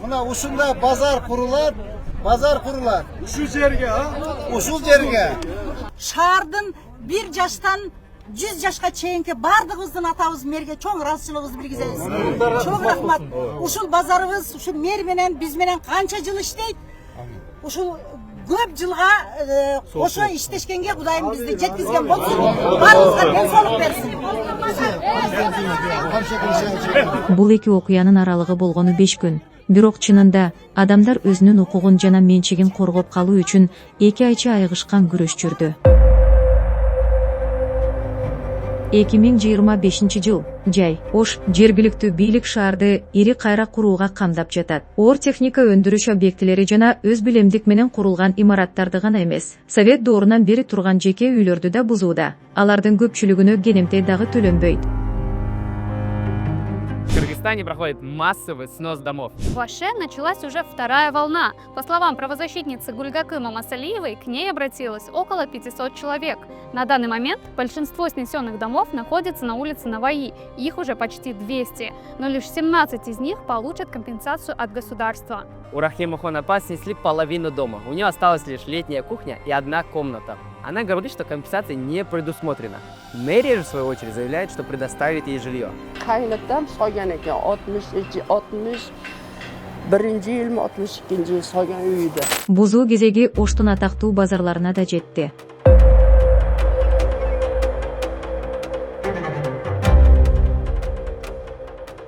Mına uşunda bazar kurular. Uşul jerge ha? Uşul jerge. Şaардын 1 жаштан 100 жашка чейинки бардыгыбыздын атабыз мэрге чоң ыраазычылыгыбызды билгизебиз. Чоң рахмат. Ушул базарыбыз, ушул мэр менен биз менен канча жыл иштейт. Ушул көп жылга ошо иштешкенге Кудайым бизди жеткизген болсун. Баарыбызга ден соолук берсин. Бул эки окуянын аралыгы болгону 5 күн. Бирок чынында адамдар өзүнүн укугун жана менчигин коргоп калуу үчүн 2 айча айгышкан күрөш жүрдү. 2025 жыл жай Ош жергиликтүү бийлик шаарды ири кайра курууга камдап жатат. Оор техника өндүрүш объектилери жана өз билемдик менен курулган имараттарды гана эмес, совет доорунан бери турган жеке үйлөрдү да бузууда. Алардын көпчүлүгүнө кенемтей дагы төлөнбөйт. В Кыргызстане проходит массовый снос домов. В Оше началась уже вторая волна. По словам правозащитницы Гульгакы Мамасалиевой, к ней обратилось около 500 человек. На данный момент большинство снесенных домов находится на улице Наваи. Их уже почти 200. Но лишь 17 из них получат компенсацию от государства. У Рахимы Хонапа снесли половину дома. У нее осталась лишь летняя кухня и одна комната. Она говорит, что компенсация не предусмотрена. Мэрия же, в свою очередь, заявляет, что предоставит ей жилье. Бузуу кезеги Оштун атактуу базарларына да жетти.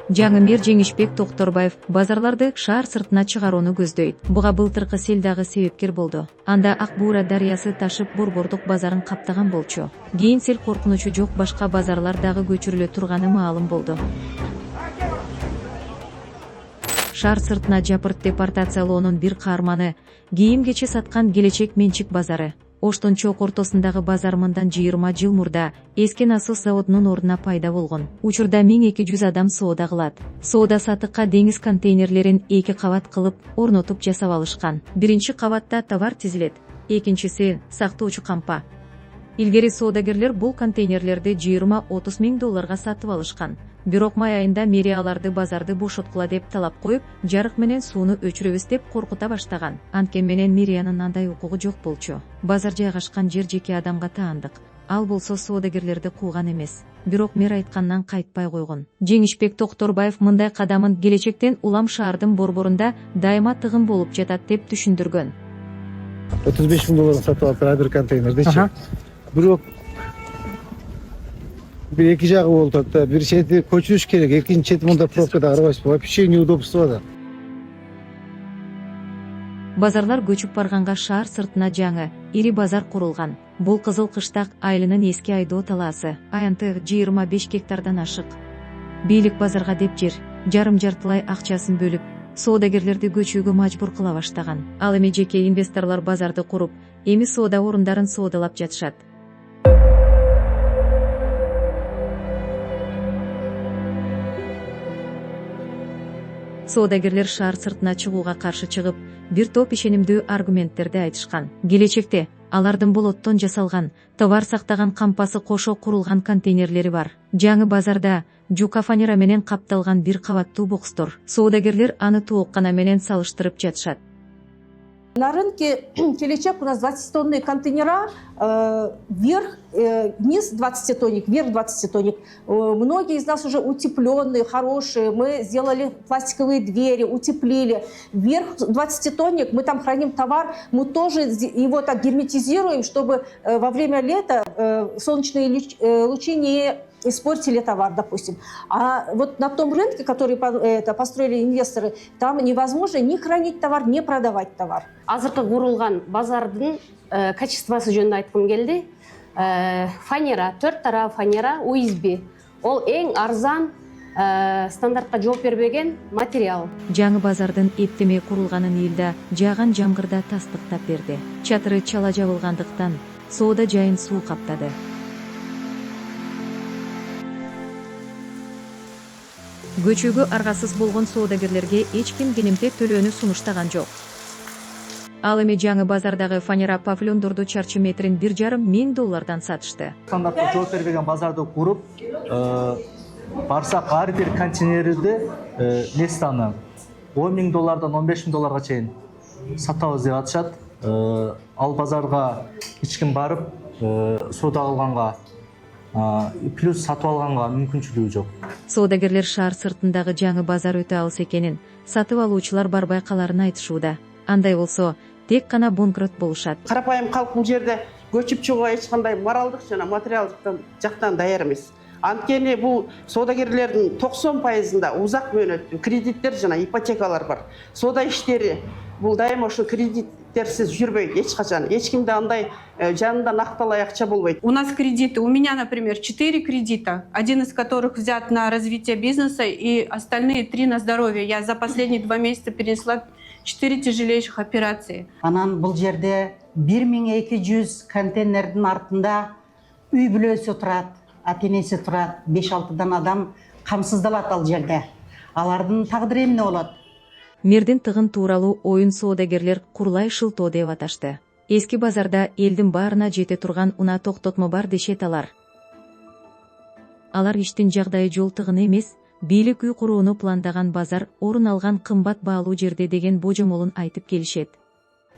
Жаңы мэр Жеңишбек Токторбаев базарларды шаар сыртына чыгарууну көздөйт. Буга былтыркы сел дагы себепкер болду. Анда Ак Буура дарыясы ташып Борбордук базарын каптаган болчу. Кийин сел коркунучу жок башка базарлар дагы көчүрүлө турганы маалым болду. Шаар сыртына жапырт депортациялоонун бир каарманы кийим кечи саткан келечек менчик базары. Оштун чок ортосундагы базар мындан 20 жыл мурда эски насос заводунун ордуна пайда болгон. Учурда 1200 адам соода кылат. Соода сатыкка деңиз контейнерлерин 2 кабат кылып орнотуп жасап алышкан. Биринчи кабатта товар тизилет, экинчиси сактоочу кампа. Илгери соодагерлер бул контейнерлерди 20-30 миң долларга сатып алышкан. Бирок май айында мэрия аларды базарды бошоткула деп талап коюп, жарык менен сууну өчүрөбүз деп коркута баштаган. Анткени менен мэриянын андай укугу жок болчу. Базар жайгашкан жер жеке адамга таандык. Ал болсо соодагерлерди кууган эмес. Бирок мэр айткандан кайтпай койгон. Жеңишбек Токторбаев мындай кадамын келечектен улам шаардын борборунда дайыма тыгын болуп жатат деп түшүндүргөн. 35 миң долларга сатып алып бир контейнерди. Бирок bir iki жагы болуп атат да. Бир чети көчүрүш керек, экинчи чети мында пробкада карабайсыз. Вообще неудобство да. Базарлар көчүп барганга шаар сыртына жаңы ири базар курулган. Бул Кызыл Кыштак айылынын эски айдоо талаасы. Аянты 25 гектардан ашык. Бийлик базарга деп жер жарым-жартылай акчасын бөлүп, соодагерлерди көчүүгө мажбур кыла баштаган. Ал эми жеке инвесторлор базарды куруп, эми соода орундарын соодалап жатышат. Соодагерлер шаар сыртына чыгууга каршы чыгып, бир топ ишенимдүү аргументтерди айтышкан. Келечекте алардын болоттон жасалган, товар сактаган кампасы кошо курулган контейнерлери бар. Жаңы базарда жука фанера менен капталган бир кабаттуу бокстор. Соодагерлер аны тооккана менен салыштырып жатышат. На рынке келечек у нас 20-тонные контейнера, вверх, низ 20-тонник, вверх 20-тонник. Многие из нас уже утепленные, хорошие. Мы сделали пластиковые двери, утеплили. Вверх 20-тонник, мы там храним товар, мы тоже его так герметизируем, чтобы во время лета солнечные лучи не испортили товар, допустим. А вот на том рынке, который построили инвесторы, там невозможно ни хранить товар, ни продавать товар. Азыркы курулган базардын качествосы жөнүндө айткым келди. Фанера, 4 тарап фанера УСБ. Ол эң арзан стандартка жооп бербеген материал. жаңы базардын эптеме курулганын элде жааган жамгырда тастыктап берди. Чатыры чала жабылгандыктан соода жайын суу каптады. Көчөгө аргасыз болгон соодагерлерге эч ким келемтек төлөөнү сунуштаган жок. Ал эми жаңы базардагы фанера павильондорду чарчы метрин $1,500 сатышты. Стандартка жооп бербеген базарды куруп, барсак ар бир контейнерди нестаны $10,000 $15,000 чейин сатабыз деп атышат. Ал базарга эч ким барып, соода алганга плюс сатып алганга мүмкүнчүлүгү жок. Соодагерлер шаар сыртындагы жаңы базар өтө алыс экенин, сатып алуучулар барбай каларын айтышууда. Андай болсо, тек гана банкрот болушат. Карапайым калк бул жерде көчүп чыгууга эч кандай моралдык жана материалдык жактан даяр эмес. Анткени бул соодагерлердин 90%-ында узак мөөнөттүү кредиттер жана ипотекалар бар. Соода иштери бул дайыма ошо кредиттерсиз жүрбөйт эч качан. Эч кимде андай жанында накталай акча болбойт. У нас кредиты, у меня, например, 4 кредита, один из которых взят на развитие бизнеса и остальные 3 на здоровье. Я за последние 2 месяца перенесла 4 тяжелейших операции. Анан бул жерде 1200 контейнердин артында үй бүлөсү турат, ата-энеси турат, 5-6 адам камсыздалат ал жерде. Алардын тагдыры эмне болот? Мердин тыгын тууралуу оюн соодагерлер курлай шылтоо деп аташты. Эски базарда элдин баарына жете турган унаа токтотмо бар дешет алар. Алар иштин жагдайы жол тыгын эмес, бийлик үй курууну пландаган базар орун алган кымбат баалуу жерде деген божомолун айтып келишет.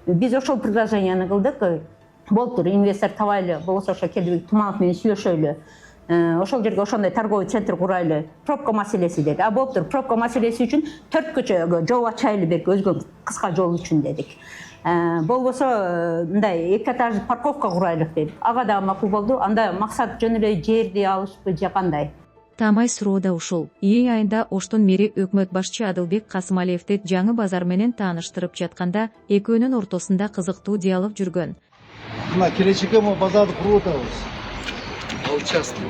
Биз ошол предложенияны кылдык. Болуптур, инвестор табайлы, болсо ошо келип Туманов менен сүйлөшөлү. Ошол жерге ошондой торговый центр курайлы. Пробка маселеси деди. Болуптур, пробка маселеси үчүн 4 көчөгө жол ачайлы берки, өзгө кыска жол үчүн дедик. Болбосо мындай 2 этажды парковка курайлык дедик. Ага да макул болду. Анда максат жөн эле жерди алышпы же кандай? Тамай суроо да ушул. Июнь айында Оштун мэри өкмөт башчы Адылбек Касымалиевди жаңы базар менен тааныштырып жатканда экөөнүн ортосунда кызыктуу диалог жүргөн. Мына келечекке мо базарды куруп атабыз. Ал частный.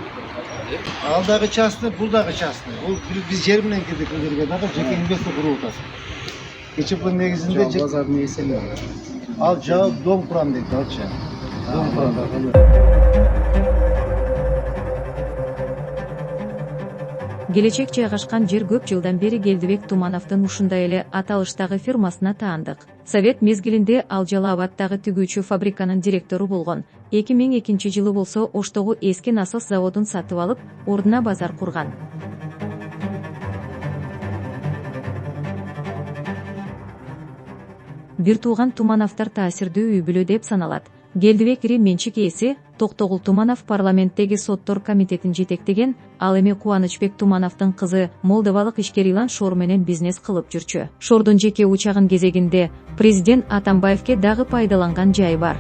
Ал дагы частный, бул дагы частный. Бул биз жер менен кирдик бул жерге дагы жеке инвестор куруп атат. КЧП негизинде Базардын эсеби. ал жабып дом курам дейт алчы. Дом курам. Келечек жайгашкан жер көп жылдан бери Келдибек Тумановдун ушундай эле аталыштагы фирмасына таандык. Совет мезгилинде ал Жалал Абадтагы тигүүчү фабриканын директору болгон. 2002 жылы болсо Оштогу эски насос заводун сатып алып, ордуна базар курган. Бир тууган Тумановдор таасирдүү үй бүлө деп саналат. Келдибек ири менчик ээси Токтогул Туманов парламенттеги соттор комитетин жетектеген, ал эми Кубанычбек Тумановдун кызы молдовалык ишкер Илан Шор менен бизнес кылып жүрчү. Шордун жеке учагын кезегинде президент Атамбаевке дагы пайдаланган жайы бар.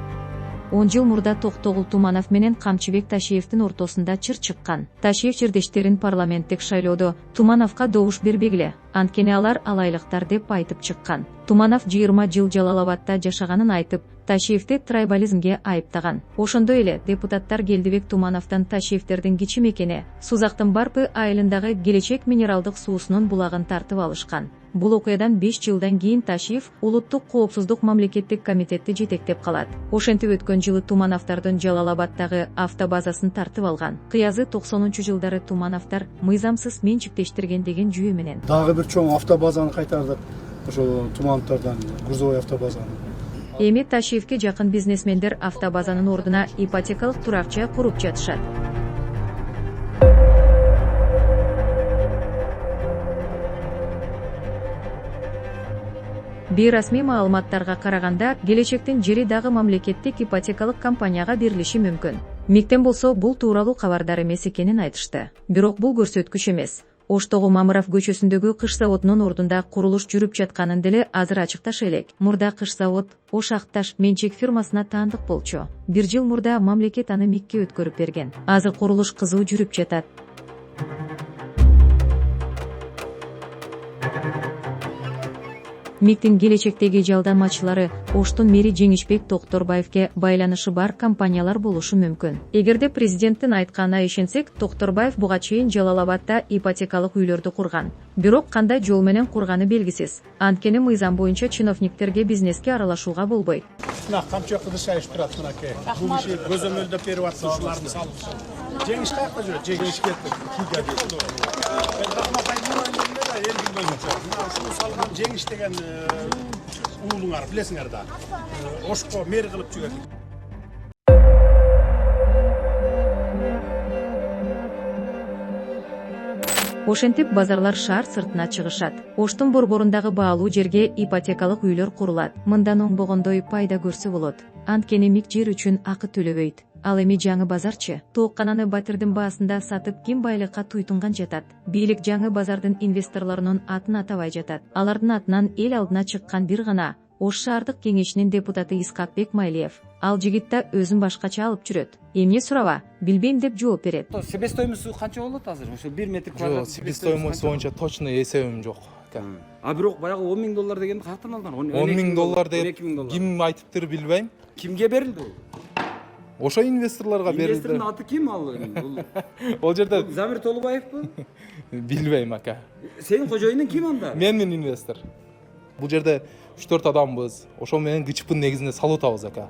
10 жыл мурда Токтогул Туманов менен Камчыбек Ташиевдин ортосунда чыр чыккан. Ташиев жердештерин парламенттик шайлоодо Тумановго добуш бербегиле, анткени алар алайлыктар деп айтып чыккан. Туманов 20 жыл Жалал Абадта жашаганын айтып, Ташиевди трайбализмге айыптаган. Ошондой эле депутаттар Келдибек Тумановдон Ташиевдердин кичим экени, Сузактын Барпы айылындагы Келечек минералдык суусунун булагын тартып алышкан. Бул окуядан 5 жылдан кийин Ташиев Улуттук коопсуздук мамлекеттик комитетти жетектеп калат. Ошентип өткөн жылы Тумановдордун Жалал Абадтагы автобазасын тартып алган. Кыязы 90-жылдары Тумановдор мыйзамсыз менчиктештирген деген жүйө менен. Дагы бир чоң автобазаны кайтардык. Ошол Тумановдордон грузовой автобазаны. Эми Ташиевке жакын бизнесмендер автобазанын ордуна ипотекалык турак-жай куруп жатышат. Бейрасмий маалыматтарга караганда, Келечектин жери дагы мамлекеттик ипотекалык компанияга берилиши мүмкүн. Миктен болсо бул тууралуу кабардар эмес экенин айтышты. Бирок бул көрсөткүч эмес. Оштогу Мамыров көчөсүндөгү кыш заводунун ордунда курулуш жүрүп жатканын деле азыр ачыкташ элек. Мурда кыш завод Ош Акташ менчик фирмасына таандык болчу. 1 жыл мурда мамлекет аны МИКке өткөрүп берген. Азыр курулуш кызуу жүрүп жатат. МИКтин келечектеги жалдамачылары Оштун мэри Жеңишбек Токторбаевке байланышы бар компаниялар болушу мүмкүн. Эгерде президенттин айтканына ишенсек, Токторбаев буга чейин Жалал-Абадда ипотекалык үйлөрдү курган. Бирок кандай жол менен курганы белгисиз. Анткени мыйзам боюнча чиновниктерге бизнеске аралашууга болбойт. Мына камчок кыдыршайып турат мынакей. Бул иши көзөмөлдөп берип атты ушуларды салып. Жеңиш каякта жүрөт? Жеңиш кетти. Ушуну салган Жеңиш деген уулуңар билесиңер да. Ошко мэр кылып жүрөт. Ошентип базарлар шаар сыртына чыгышат. Оштун борборундагы баалуу жерге ипотекалык үйлөр курулат. Мындан оңбогондой пайда көрсө болот. Анткени мик жер үчүн акы төлөбөйт. Ал эми жаңы базарчы? Тооккананы батирдин баасында сатып ким байлыкка туйтунган жатат? Бийлик жаңы базардын инвесторлорунун атын атабай жатат. Алардын атынан эл алдына чыккан бир гана Ош шаардык кеңешинин депутаты Искакбек Майлиев. Ал жигит да өзүн башкача алып жүрөт. Эмне сураба, билбейм деп жооп берет. Себестоимосу канча болот азыр? Ошо 1 метр квадрат. Жок, себестоимость боюнча точно эсебим жок. А бирок баягы 10 000 доллар дегенди каяктан алдыңар? 10 000 доллар деп ким айтыптыр билбейм. Кимге берилди бул? Ошо инвесторлорго берилди. Инвестордун аты ким ал? Ол жерде Замир Толубаевбы? Билбейм ака. Сенин кожоюнуң ким анда? Менин инвестор. Бул жерде 3-4 адамбыз. Ошол менен ГЧПнын негизинде салып ака.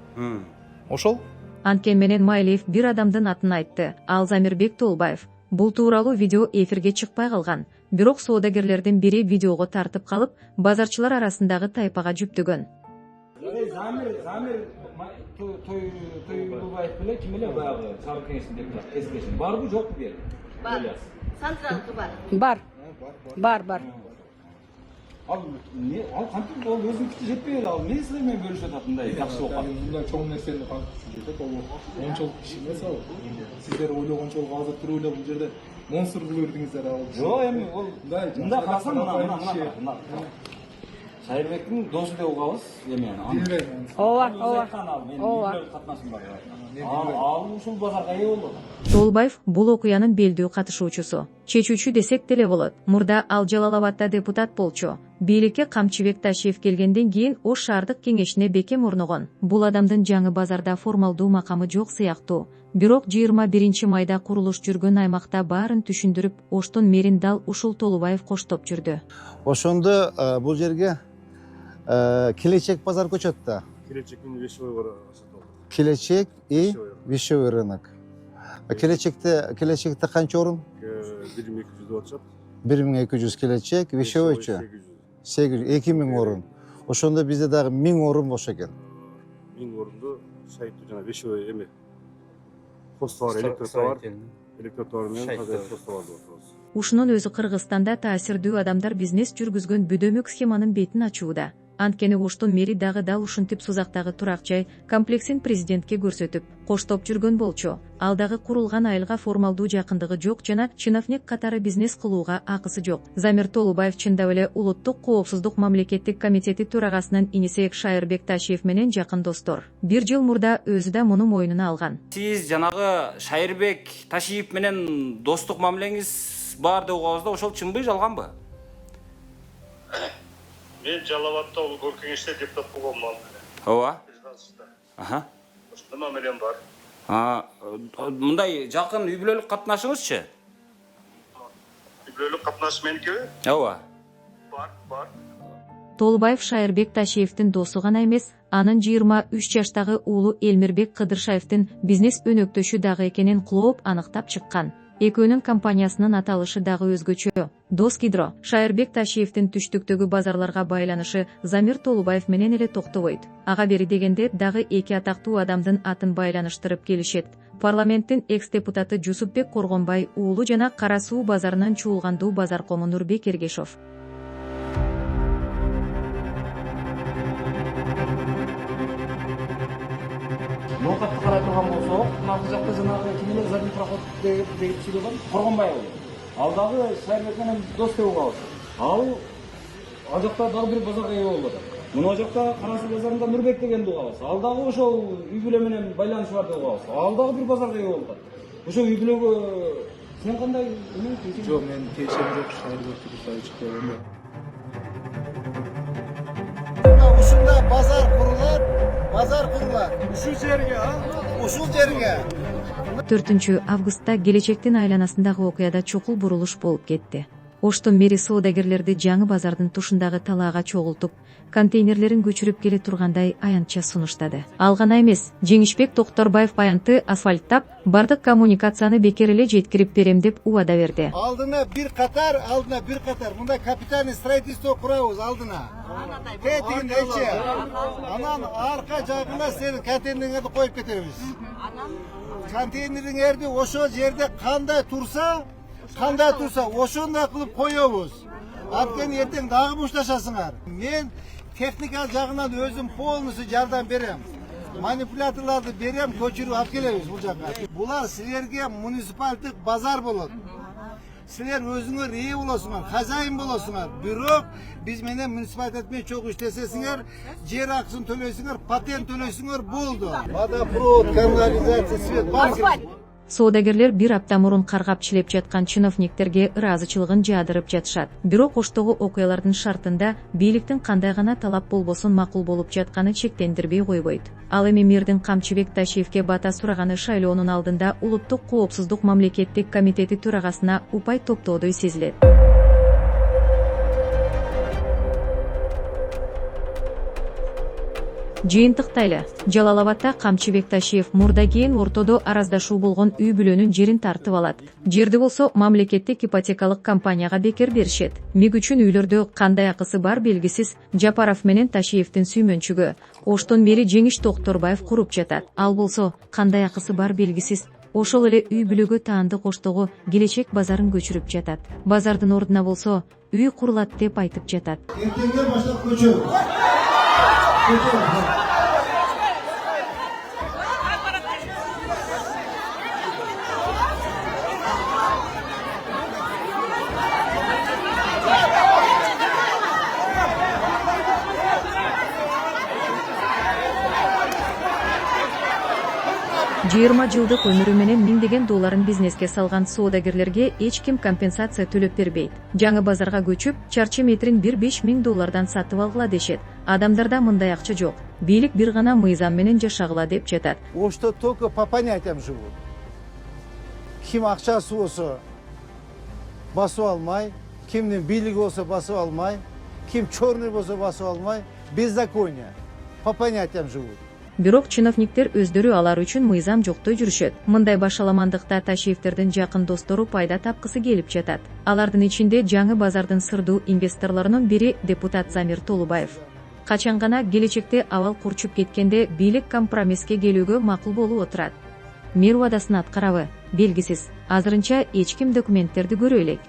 Ошол? Анткени менен Майлиев бир адамдын атын айтты. Ал Замирбек Толубаев. Бул тууралуу видео эфирге чыкпай калган. Бирок соодагерлердин бири видеого тартып калып, базарчылар арасындагы тайпага жүптөгөн. Замир Толубаев беле ким эле баягы шаар кеңешинин депутаты кескешин барбы жокпу бу жерде? Бар. Сантралкы бар. Бар. Ал кантип ол өзүнүкү жетпей эле ал эмне силер менен бөлүшүп атат мындай жакшы болуп калды? Мындай чоң нерсени кантип ол ончолук иш эмес ал. Сиздер ойлогончолук азыр туруп эле бул жерде монстр кылып бердиңиздер ал. Жок, эми ол мындай карасаң мына. Шайырбектин досу деп угабыз эми. Ооба. Катнашым бар. Ал ушул базарга ээ болду. Толубаев бул окуянын белдүү катышуучусу. Чечүүчү десек деле болот. Мурда ал Жалал-Абадда депутат болчу. Бийликке Камчыбек Ташиев келгенден кийин Ош шаардык кеңешине бекем орногон. Бул адамдын жаңы базарда формалдуу макамы жок сыяктуу. Бирок 21 майда курулуш жүргөн аймакта баарын түшүндүрүп, Оштун мэрин дал ушул Толубаев коштоп жүрдү. Ошондо бул жерге Келечек базар көчөт да. Келечек и вещевой рынок. Келечекте канча орун? 1200 атышат. 1200 келечек, вещевойчу 800, 2000 орун. Ошондо бизде дагы 1000 орун бош экен. 1000 орунду сайттуу жана вещевой эме. Посттар, электротовар менен посттар болот. Ушунун өзү Кыргызстанда таасирдүү адамдар бизнес жүргүзгөн бүдөмөк схеманын бетин ачууда. Анткени Оштун мэри дагы дал ушинтип Сузактагы турак жай комплексин президентке көрсөтүп, коштоп жүргөн болчу. Ал дагы курулган айылга формалдуу жакындыгы жок жана чиновник катары бизнес кылууга акысы жок. Замир Толубаев чындап эле Улуттук коопсуздук мамлекеттик комитети төрагасынын иниси Шайырбек Ташиев менен жакын достор. 1 жыл мурда өзү да муну мойнуна алган. Сиз жанагы Шайырбек Ташиев менен достук мамилеңиз бар деп угабыз да, ошол чынбы, жалганбы? Мен Жалал-Абадда өлкө кеңеште депутат болгонмун. Ооба. Аха. Ошондо мамилем бар. Мындай жакын үй бүлөлүк катнашыңызчы? Үй бүлөлүк катнаш меникиби? Ооба. Бар. Толубаев Шайырбек Ташиевдин досу гана эмес, анын 23 жаштагы уулу Элмирбек Кыдыршаевдин бизнес өнөктөшү дагы экенин кулооп аныктап чыккан. Экөөнүн компаниясынын аталышы дагы өзгөчө. Дос Гидро. Шайырбек Ташиевдин түштүктөгү базарларга байланышы Замир Толубаев менен эле токтобойт. Ага бери дегенде дагы эки атактуу адамдын атын байланыштырып келишет. Парламенттин экс-депутаты Жусупбек Коргонбай уулу жана Кара Суу базарынын чуулгандуу базаркому Нурбек Эргешов. Ноқатты қарай тұрған болсақ, мына жақта жаңағы кемелер задний проход деп сөйлеген Коргонбай ол. Алдағы Шайырбек менен дос деп угабыз. Ал жақта дагы бир базарга ээ болду. Мына жақта Кара Суу базарында Нурбек дегенди угабыз. Ал дагы ошол үй бүлө менен байланышы бар деп угабыз. Ал дагы бир базарга ээ болду. Ошол үй бүлөгө сен кандай эмне? Жок, мен келишем жок, Шайырбек Кыдыршаевич деп. Ушундай базар курулат, базар курулат. Ушул жерге, ушул жерге. 4 августта келечектин айланасындагы окуяда чокул бурулуш болуп кетти. Оштун мэри соодагерлерди жаңы базардын тушундагы талаага чогултуп, контейнерлерин көчүрүп келе тургандай аянтча сунуштады. Ал гана эмес, Жеңишбек Токторбаев аянтты асфальттап, бардык коммуникацияны бекер эле жеткирип берем деп убада берди. Алдына бир катар, мындай капитальный строительство курабыз алдына. Тетигиндечи. Анан арка жагына сен контейнериңерди коюп кетебиз. Контейнериңерди ошол жерде кандай турса, ошондой кылып коебуз. Анткени эртең дагы бушташасыңар. Мен техника жагынан өзүм полностью жардам берем. Манипуляторларды берем, көчүрүп алып келебиз бул жака. Булар силерге муниципалдык базар болот. Силер өзүңөр ээ болосуңар, хозяин болосуңар. Бирок биз менен муниципалитет менен чогуу иштесеңер, жер акысын төлөйсүңөр, патент төлөйсүңөр болду. Водопровод, канализация, свет бар. Соодагерлер бир апта мурун каргап чилеп жаткан чиновниктерге ыраазычылыгын жаадырып жатышат. Бирок оштогу окуялардын шартында бийликтин кандай гана талап болбосун макул болуп жатканы чектендирбей койбойт. Ал эми мэрдин Камчыбек Ташиевке бата сураганы шайлоонун алдында улуттук коопсуздук мамлекеттик комитети төрагасына упай топтоодой сезилет. Жыйынтыктайлы, Жалал-Абадта Камчыбек Ташиев мурда кийин ортодо араздашуу болгон үй бүлөнүн жерин тартып алат. Жерди болсо мамлекеттик ипотекалык компанияга бекер беришет. Миг үчүн үйлөрдө кандай акысы бар белгисиз Жапаров менен Ташиевдин сүймөнчүгү Оштон мэри Жеңиш Токторбаев куруп жатат. Ал болсо кандай акысы бар белгисиз ошол эле үй бүлөгө таандык Оштогу келечек базарын көчүрүп жатат. Базардын ордуна болсо үй курулат деп айтып жатат. Эртеңден баштап көчөбүз. $20 жылдык өмүрү менен миңдеген долларын бизнеске салган соодагерлерге эч ким компенсация төлөп бербейт. Жаңы базарга көчүп, чарчы метрин $5,000 сатып алгыла дешет. Адамдарда мындай акча жок. Бийлик бир гана мыйзам менен жашагыла деп жатат. Ошто только по понятиям живут. Ким акчасы болсо басып алмай, кимдин бийлиги болсо басып алмай, ким черный болсо басып алмай, беззаконие. По понятиям живут. Бирок чиновниктер өздөрү алар үчүн мыйзам жоктой жүрүшөт. Мындай башаламандыкта Ташиевтердин жакын достору пайда тапкысы келип жатат. Алардын ичинде жаңы базардын сырдуу инвесторлорунун бири депутат Замир Толубаев. Качан гана келечекте абал курчуп кеткенде бийлик компромисске келүүгө макул болуп отурат. Мэр убадасын аткарабы? Белгисиз. Азырынча эч ким документтерди көрө элек.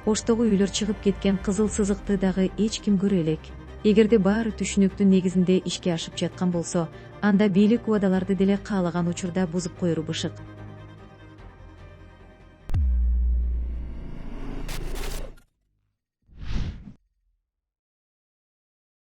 Оштогу үйлөр чыгып кеткен кызыл сызыкты дагы эч ким көрө элек. Эгерде баары түшүнүктүн негизинде ишке ашып жаткан болсо, анда бийлик убадаларды деле каалаган учурда бузуп коеру бышык.